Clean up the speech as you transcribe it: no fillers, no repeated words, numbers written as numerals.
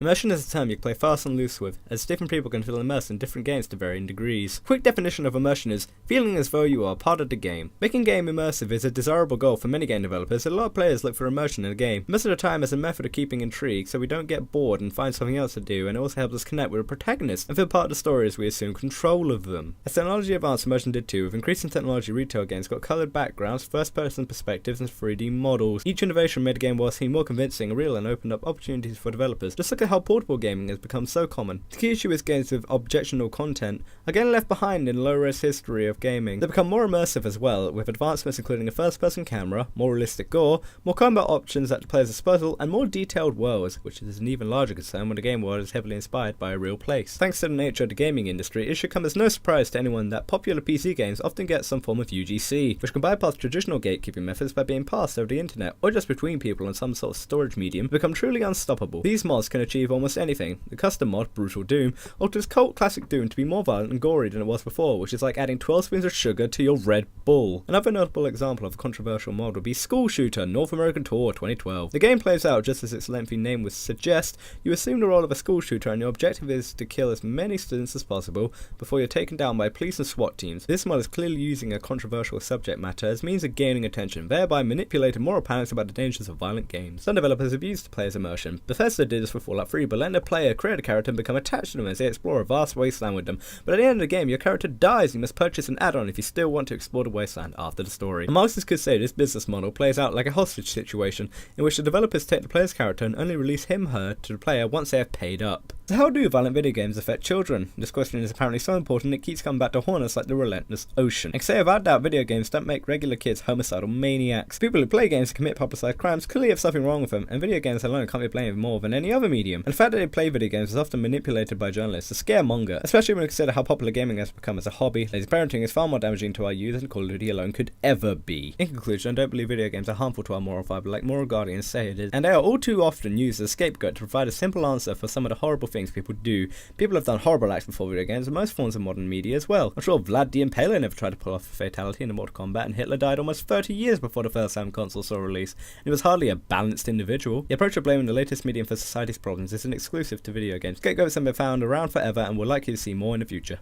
Immersion is a term you can play fast and loose with, as different people can feel immersed in different games to varying degrees. Quick definition of immersion is feeling as though you are part of the game. Making game immersive is a desirable goal for many game developers, and a lot of players look for immersion in a game. Most of the time as a method of keeping intrigue, so we don't get bored and find something else to do, and it also helps us connect with a protagonist and feel part of the story as we assume control of them. As technology advanced, immersion did too, with increasing technology retail games got coloured backgrounds, first-person perspectives, and 3D models. Each innovation made the game world seem more convincing and real and opened up opportunities for developers. Just look at how portable gaming has become so common. The key issue is games with objectionable content are getting left behind in the low-res history of gaming. They become more immersive as well, with advancements including a first-person camera, more realistic gore, more combat options at the player's disposal, and more detailed worlds, which is an even larger concern when the game world is heavily inspired by a real place. Thanks to the nature of the gaming industry, it should come as no surprise to anyone that popular PC games often get some form of UGC, which can bypass traditional gatekeeping methods by being passed over the internet, or just between people on some sort of storage medium, become truly unstoppable. These mods can achieve almost anything. The custom mod, Brutal Doom, alters cult classic Doom to be more violent and gory than it was before, which is like adding 12 spoons of sugar to your Red Bull. Another notable example of a controversial mod would be School Shooter North American Tour 2012. The game plays out just as its lengthy name would suggest. You assume the role of a school shooter and your objective is to kill as many students as possible before you're taken down by police and SWAT teams. This mod is clearly using a controversial subject matter as means of gaining attention, thereby manipulating moral panics about the dangers of violent games. Some developers have used the player's immersion. Bethesda did this for Fallout 3, but letting the player create a character and become attached to them as they explore a vast wasteland with them. But at the end of the game, your character dies and you must purchase an add-on if you still want to explore the wasteland after the story. The marketers could say this business model plays out like a hostage situation, in which the developers take the player's character and only release him/her to the player once they have paid up. So how do violent video games affect children? This question is apparently so important it keeps coming back to haunt us like the relentless ocean. I can say without doubt video games don't make regular kids homicidal maniacs. People who play games and commit publicised crimes clearly have something wrong with them, and video games alone can't be blamed more than any other medium. And the fact that they play video games is often manipulated by journalists to scaremonger, especially when we consider how popular gaming has become as a hobby. Lazy parenting is far more damaging to our youth than Call of Duty alone could ever be. In conclusion, I don't believe video games are harmful to our moral fibre like moral guardians say it is, and they are all too often used as a scapegoat to provide a simple answer for some of the horrible things people do. People have done horrible acts before video games and most forms of modern media as well. I'm sure Vlad the Impaler never tried to pull off a fatality in the Mortal Kombat, and Hitler died almost 30 years before the first home console saw release, and he was hardly a balanced individual. The approach of blaming the latest medium for society's problems isn't exclusive to video games. Scapegoats have been found around forever and we're likely to see more in the future.